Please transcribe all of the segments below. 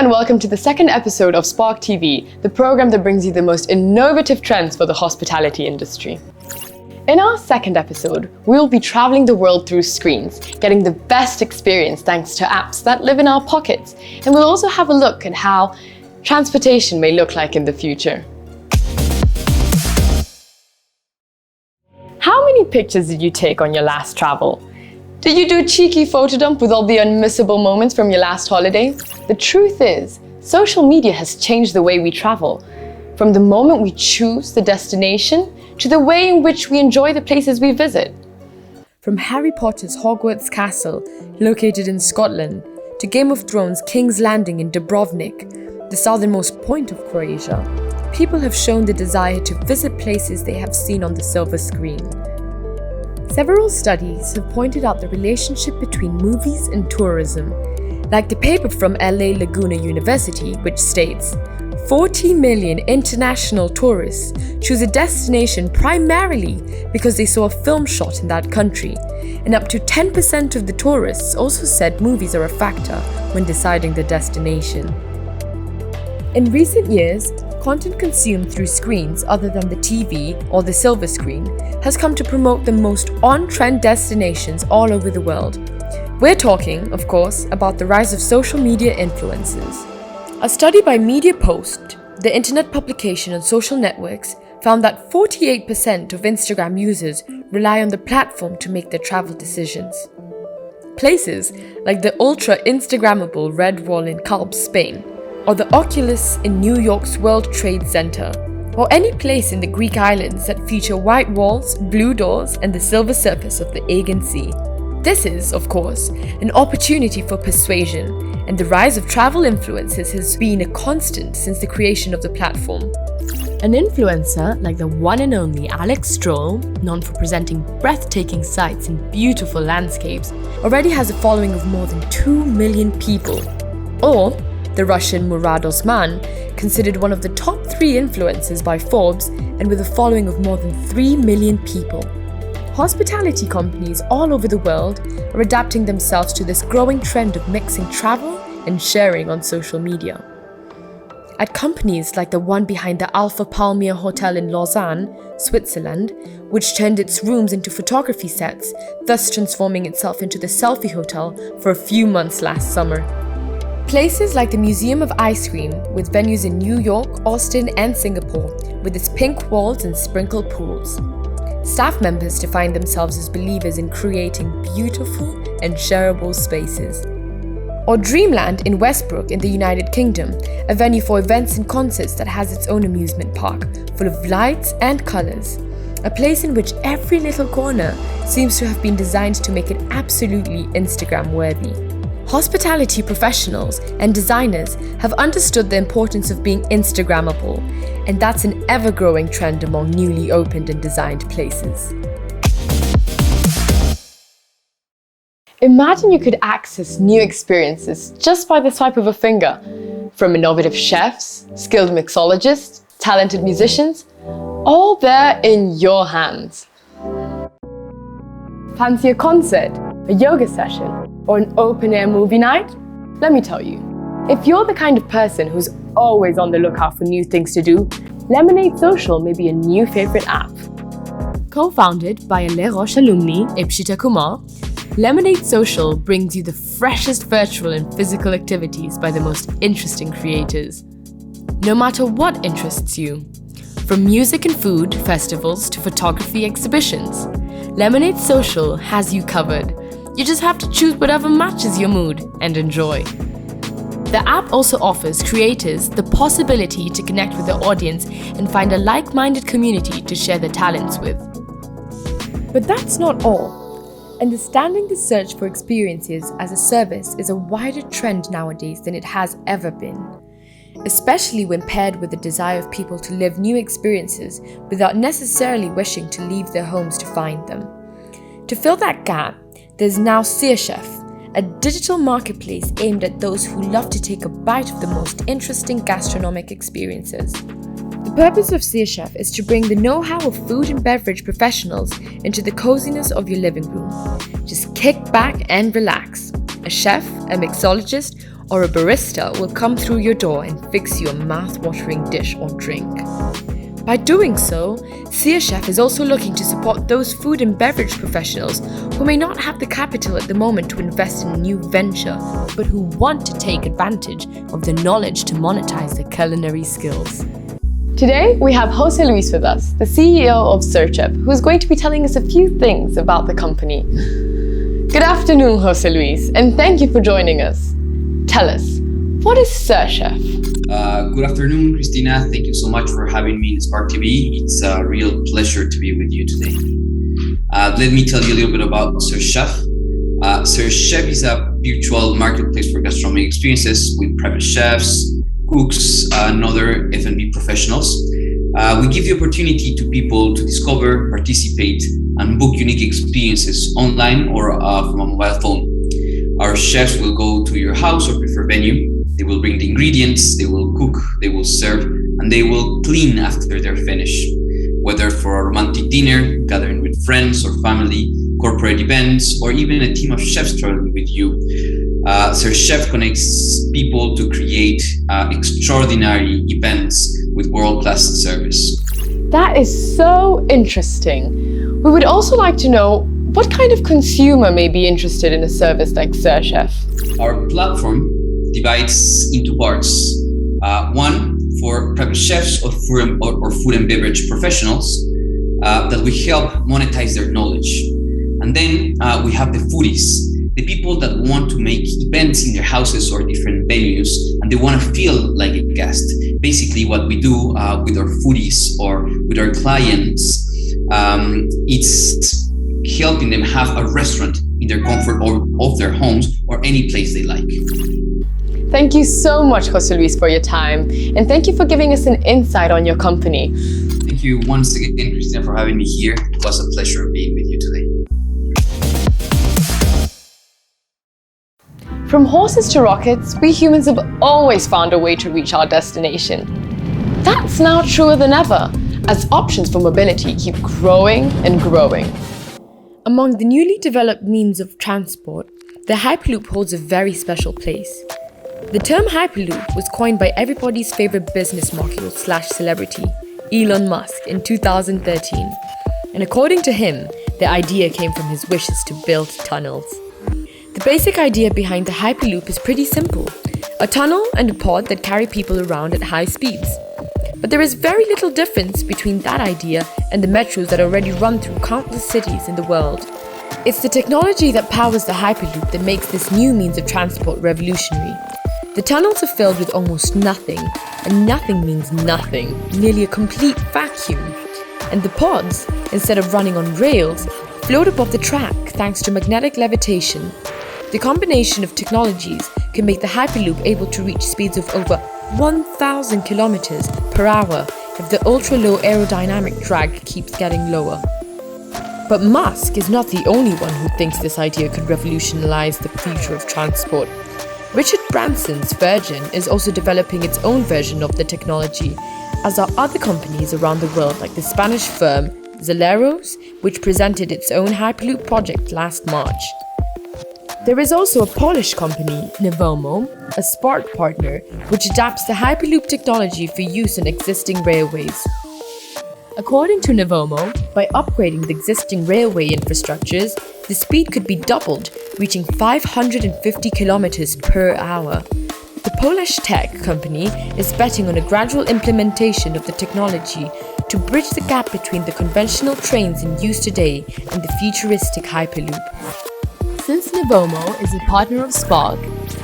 and welcome to the second episode of Spark TV, the program that brings you the most innovative trends for the hospitality industry. In our second episode, we'll be traveling the world through screens, getting the best experience thanks to apps that live in our pockets, and we'll also have a look at how transportation may look like in the future. How many pictures did you take on your last travel? Did you do a cheeky photo dump with all the unmissable moments from your last holiday? The truth is, social media has changed the way we travel. From the moment we choose the destination to the way in which we enjoy the places we visit. From Harry Potter's Hogwarts Castle, located in Scotland, to Game of Thrones' King's Landing in Dubrovnik, the southernmost point of Croatia, people have shown the desire to visit places they have seen on the silver screen. Several studies have pointed out the relationship between movies and tourism, like the paper from LA Laguna University, which states 40 million international tourists choose a destination primarily because they saw a film shot in that country, and up to 10% of the tourists also said movies are a factor when deciding the destination. In recent years, content consumed through screens other than the TV or the silver screen has come to promote the most on-trend destinations all over the world. We're talking, of course, about the rise of social media influencers. A study by Media Post, the internet publication on social networks, found that 48% of Instagram users rely on the platform to make their travel decisions. Places like the ultra-Instagrammable Red Wall in Calp, Spain, or the Oculus in New York's World Trade Center, or any place in the Greek islands that feature white walls, blue doors, and the silver surface of the Aegean Sea. This is, of course, an opportunity for persuasion, and the rise of travel influencers has been a constant since the creation of the platform. An influencer like the one and only Alex Stroll, known for presenting breathtaking sights and beautiful landscapes, already has a following of more than 2 million people. Or the Russian Murad Osman, considered one of the top 3 influencers by Forbes and with a following of more than 3 million people. Hospitality companies all over the world are adapting themselves to this growing trend of mixing travel and sharing on social media. At companies like the one behind the Alpha Palmier Hotel in Lausanne, Switzerland, which turned its rooms into photography sets, thus transforming itself into the selfie hotel for a few months last summer. Places like the Museum of Ice Cream, with venues in New York, Austin, and Singapore, with its pink walls and sprinkled pools. Staff members define themselves as believers in creating beautiful and shareable spaces. Or Dreamland in Westbrook in the United Kingdom, a venue for events and concerts that has its own amusement park, full of lights and colours. A place in which every little corner seems to have been designed to make it absolutely Instagram-worthy. Hospitality professionals and designers have understood the importance of being Instagrammable, and that's an ever-growing trend among newly opened and designed places. Imagine you could access new experiences just by the swipe of a finger, from innovative chefs, skilled mixologists, talented musicians, all there in your hands. Fancy a concert, a yoga session, or an open-air movie night? Let me tell you, if you're the kind of person who's always on the lookout for new things to do, Lemonade Social may be a new favorite app. Co-founded by a Roches alumni, EP02, Lemonade Social brings you the freshest virtual and physical activities by the most interesting creators. No matter what interests you, from music and food festivals to photography exhibitions, Lemonade Social has you covered. You just have to choose whatever matches your mood and enjoy. The app also offers creators the possibility to connect with their audience and find a like-minded community to share their talents with. But that's not all. Understanding the search for experiences as a service is a wider trend nowadays than it has ever been, especially when paired with the desire of people to live new experiences without necessarily wishing to leave their homes to find them. To fill that gap, there's now SeerChef, a digital marketplace aimed at those who love to take a bite of the most interesting gastronomic experiences. The purpose of SeerChef is to bring the know-how of food and beverage professionals into the coziness of your living room. Just kick back and relax. A chef, a mixologist, or a barista will come through your door and fix you a mouth-watering dish or drink. By doing so, SeerChef is also looking to support those food and beverage professionals who may not have the capital at the moment to invest in a new venture, but who want to take advantage of the knowledge to monetize their culinary skills. Today, we have Jose Luis with us, the CEO of SeerChef, who is going to be telling us a few things about the company. Good afternoon, Jose Luis, and thank you for joining us. Tell us, what is SeerChef? Good afternoon, Christina. Thank you so much for having me in Spark TV. It's a real pleasure to be with you today. Let me tell you a little bit about SeerChef. SeerChef is a virtual marketplace for gastronomic experiences with private chefs, cooks, and other F&B professionals. We give the opportunity to people to discover, participate, and book unique experiences online or from a mobile phone. Our chefs will go to your house or preferred venue. They will bring the ingredients, they will cook, they will serve, and they will clean after they're finished. Whether for a romantic dinner, gathering with friends or family, corporate events, or even a team of chefs traveling with you, SeerChef connects people to create extraordinary events with world-class service. That is so interesting. We would also like to know what kind of consumer may be interested in a service like SeerChef. Our platform divides into parts. One for private chefs or food and beverage professionals that we help monetize their knowledge. And then we have the foodies, the people that want to make events in their houses or different venues, and they want to feel like a guest. Basically, what we do with our foodies or with our clients, it's helping them have a restaurant in their comfort of their homes or any place they like. Thank you so much, Jose Luis, for your time, and thank you for giving us an insight on your company. Thank you once again, Christina, for having me here. It was a pleasure being with you today. From horses to rockets, we humans have always found a way to reach our destination. That's now truer than ever, as options for mobility keep growing and growing. Among the newly developed means of transport, the Hyperloop holds a very special place. The term Hyperloop was coined by everybody's favorite business mogul / celebrity, Elon Musk, in 2013. And according to him, the idea came from his wishes to build tunnels. The basic idea behind the Hyperloop is pretty simple: a tunnel and a pod that carry people around at high speeds. But there is very little difference between that idea and the metros that already run through countless cities in the world. It's the technology that powers the Hyperloop that makes this new means of transport revolutionary. The tunnels are filled with almost nothing, and nothing means nothing, nearly a complete vacuum. And the pods, instead of running on rails, float above the track thanks to magnetic levitation. The combination of technologies can make the Hyperloop able to reach speeds of over 1,000 kilometers per hour if the ultra-low aerodynamic drag keeps getting lower. But Musk is not the only one who thinks this idea could revolutionize the future of transport. Richard Branson's Virgin is also developing its own version of the technology, as are other companies around the world like the Spanish firm Zeleros, which presented its own Hyperloop project last March. There is also a Polish company, Nevomo, a Spark partner, which adapts the Hyperloop technology for use on existing railways. According to Nevomo, by upgrading the existing railway infrastructures, the speed could be doubled, reaching 550 kilometers per hour. The Polish tech company is betting on a gradual implementation of the technology to bridge the gap between the conventional trains in use today and the futuristic Hyperloop. Since Nevomo is a partner of Spark,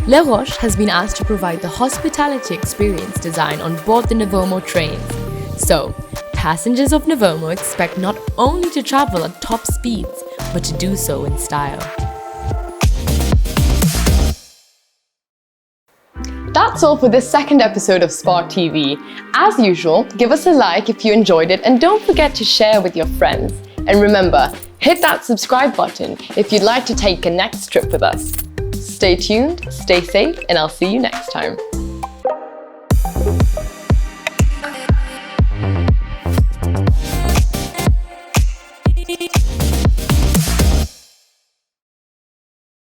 Roches has been asked to provide the hospitality experience design on board the Nevomo trains. So, passengers of Nevomo expect not only to travel at top speeds, but to do so in style. That's all for this second episode of Spark TV. As usual, give us a like if you enjoyed it, and don't forget to share with your friends. And remember, hit that subscribe button if you'd like to take a next trip with us. Stay tuned, stay safe, and I'll see you next time. Beep.